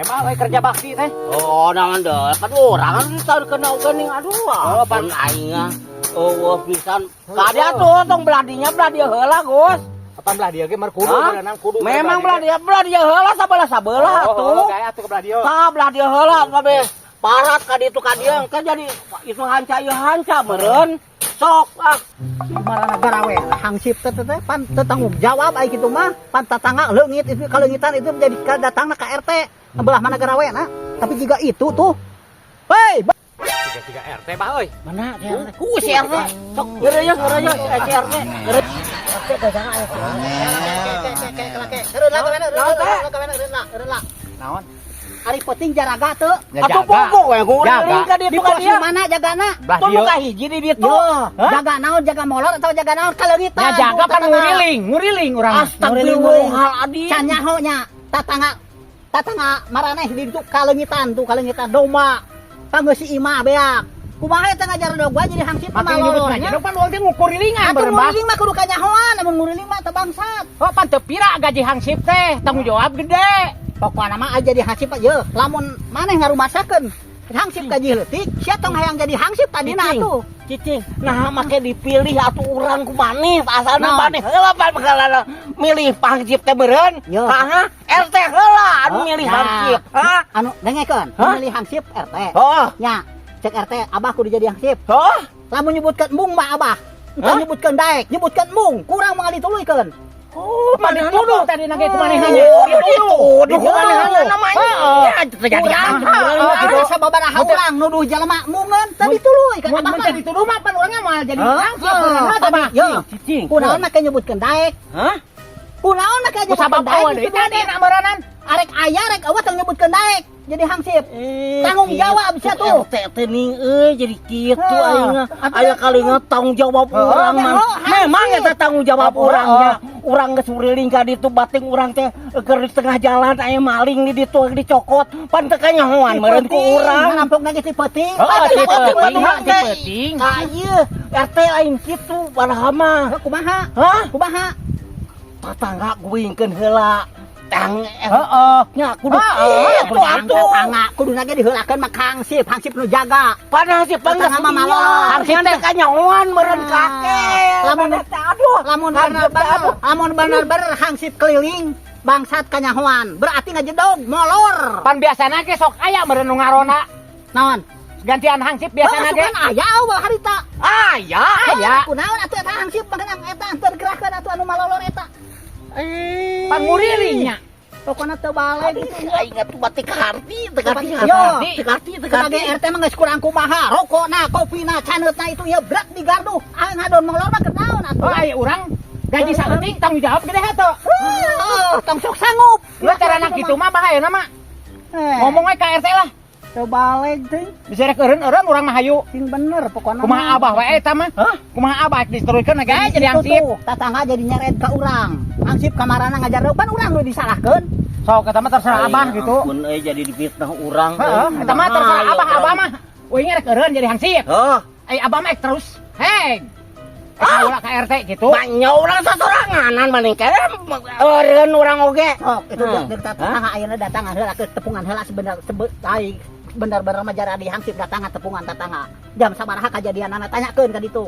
Emang kerja bakti teh? Oh, naon deh, kan orang kan bisa kenal gening aduh. Oh, pan aing pisan. Kada tuh tong beladinya beladi heula, Gus. Apa belah dia ge mar kudu berenang kudu. Memang beladi heula sabelah atuh. Kayak atuh ke belah dia. Tah beladi heula kabeh. Parat ka ditu ka dieu engke jadi itu hanca ieu hanca meureun. Sok Marana garawe hangsip teh pan tanggung jawab ai kitu mah pan tatangga leungit itu kaleungitan itu menjadi datangna ka RT belah mana garawe na tapi juga itu tuh hei 3 RT bah euy. mana ku si RT sok ngeureuy si RT naon ari penting jaraga teu atuh pokok we ngureuy ka ditu ka dieu mana jagana tuluy ka hiji di ditu jaga naon jaga molor atau jaga naon kaleungitan Ya jaga kan nguriling urang. astagfirullahaladzim can nyaho nya tatangga maraneh di ditu kaleungitan domba pangeus si imah beak kumaha eta ngajar dogwa jadi hangsip Makin nyebut aja pan urang teh ngukurilingan atuh bareng bah. nguriling mah kudu kanyahoan amun nguriling mah teu bangsat Oh pan teu pira gaji hangsip teh, tanggung jawab gede. pokokna mah aja jadi hangsip aja lamun maneh ngarumasakeun hangsip gaji leutik sia tong hayang jadi hangsip tadina atuh cicing nah make dipilih atuh urang ku maneh asalna Naon? maneh heula pan bakal milih hangsip teh beureun Yo. RT heula anu milih Ya. hangsip anu dengekeun Hah? milih hangsip RT oh nya cek RT abah kudu jadi hangsip oh lamun nyebutkeun mung mah abah Hah? Entah nyebutkeun daek nyebutkeun mung kurang mah dituluykeun oh Mana tuduh tadi nage kumanehan. Dituduh kumanehan namanya. Ya terjadi Urang sababaraha urang nuduh jalema mungeun teu dituluykeun abah Mun mah teh dituduh mah pan urangnya mah jadi Hah? hangsip berenang teh bah. Yo, cicing kunaon make nyebutkeun daek hah kunaon make Ku sabab nyebutkeun eueuh deui tadi na meureunnan. arek aya rek eueuh tong nyebutkeun daek jadi hangsip Tanggung jawab sia tuh. RT teh ning jadi kitu Hah. ayeuna aya kali tanggung jawab urang mah memang eta tanggung jawab urangnya urang geus nguriling ka ditu bating urang teh keur di tengah jalan aya maling di ditu dicokot pan teu kanyahoan meureun ku urang nampok nage ti peuting Penting. ieu RT lain kitu padahal mah kumaha hah kumaha tetangga guingkeun heula tang Heeh. nya kudu atuh tetangga kudu nage diheulakeun mah hangsip nu jaga padahal si Tetangga mah malor. hansip teh kanyahoan meureun kakek lamun lamun bener-bener hangsip keliling bangsat kanyahoan berarti ngajedog molor Pan biasana ge sok aya meureun nu ngarona. naon Gantian hangsip biasana ge. kan aya eueuh harita Aya. kunaon atuh eta hangsip makenang eta teu gerakkeun atuh anu malolor eta Pan ngurilingnya. pokona teu balik aing atuh batik harti teu Yo, karti sebagai RT mah geus kurang kumaha rokokna kopina caneutna itu ya berat di gardu aing ngadon molor mah kenaon atuh Oh aya urang gaji saeutik tanggung jawab gede heuh. tong sok sanggup Lu carana kitu mah bahayana mah. Ngomong we ka RT lah. teu balik teh Bisa rek eureun urang mah hayu. sing bener pokona Kumaha abah we eta mah? Kumaha abah diturunkeun ge jadi hangsip. tatangga jadi nyeret ka urang hangsip kamarana ngajar pan urang nu disalahkeun Sok eta mah terserah abah gitu. Ampun jadi difitnah urang Heeh, eta mah terserah abah mah. Uing rek eureun jadi hangsip. heuh Abah mah terus. Hei. Ulah ka RT gitu. banyak urang sasoranganan maning kene eureun urang oge sok itu dek tatangga ayeuna datang heula ke tepungan heula bener-bener mah jara di hangsip datang tepungan tatangga jam sabaraha kajadianana tanyakeun ka ditu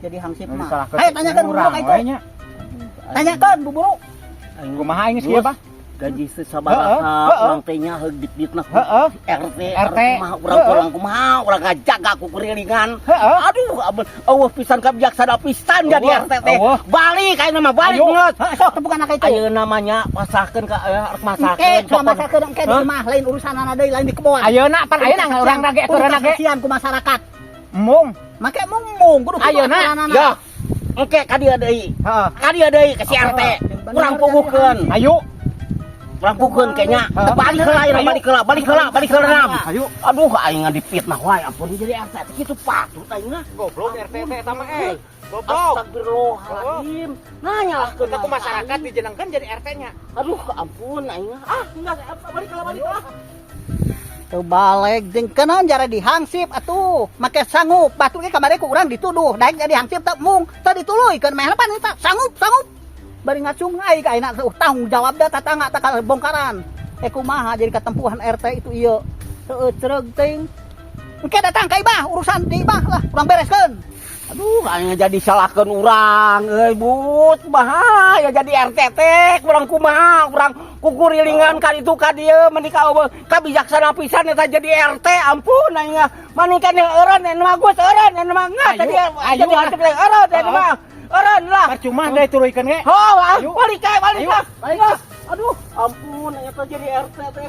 jadi hangsip mah ayo tanyakeun buburu ka itu tanyakeun buburu Kumaha aing geus kieu bah? gaji sabaraha urang teh nya heug ditfitnah Heeh. RT RT. urang kumaha urang ngajaga ku kurilingan Heeh. aduh eueuh pisan kabijaksana pisan jadi RT teh Eueuh. balik ayeuna mah balik Ayo. ngeus sok tepungan ka itu ayeuna namanya masakeun ka arek masakeun engke cuma masakeun engke di rumah lain urusanana deui lain di kebon Ayeuna pan ayeuna urang rage aturan rage. kasihan ku masyarakat Mung. make mung kudu Ayeuna, ya engke ka dieu deui Heeh. ka dieu deui ka si RT urang puguhkeun Ayo. urang puguhkeun kayaknya balik heula ayeuna balik heula nam Ayo. aduh aing dipitnah wae ampun jadi RT teh kitu patut aing mah Goblok RT teh eta mah Goblok. astagfirullahaladzim nanyalahkeun Kita ku masyarakat dijenengkeun jadi RT-nya. aduh ampun aing mah enggak balik heula teu balik jeung kenaon jara dihangsip atuh make sanggup batu ge kamari ku urang dituduh daek jadi hangsip teu mung teu dituluykeun meh pan eta sanggup bari ngacung ai ka ayeuna tanggung jawab da tatangga tak bongkaran kumaha jadi ketempuhan RT itu iya. Heueuh cereg teuing. Engke datang ka Ibah, urusan di Ibah lah, urang bereskeun. Aduh, kayaknya jadi salahkan orang, but bahaya jadi RT teh, kurang kumaha, kurang kukurilingan kan itu ka dieu, menikah kabijaksana pisan eta jadi RT, ampun, aing manika yang eureun, anu mah geus eureun, anu mah jadi hantu teh eureun, anu mah eureun lah. Percuma deui turuykeun ge. Balik. Aduh, ampun, eta jadi RT teh.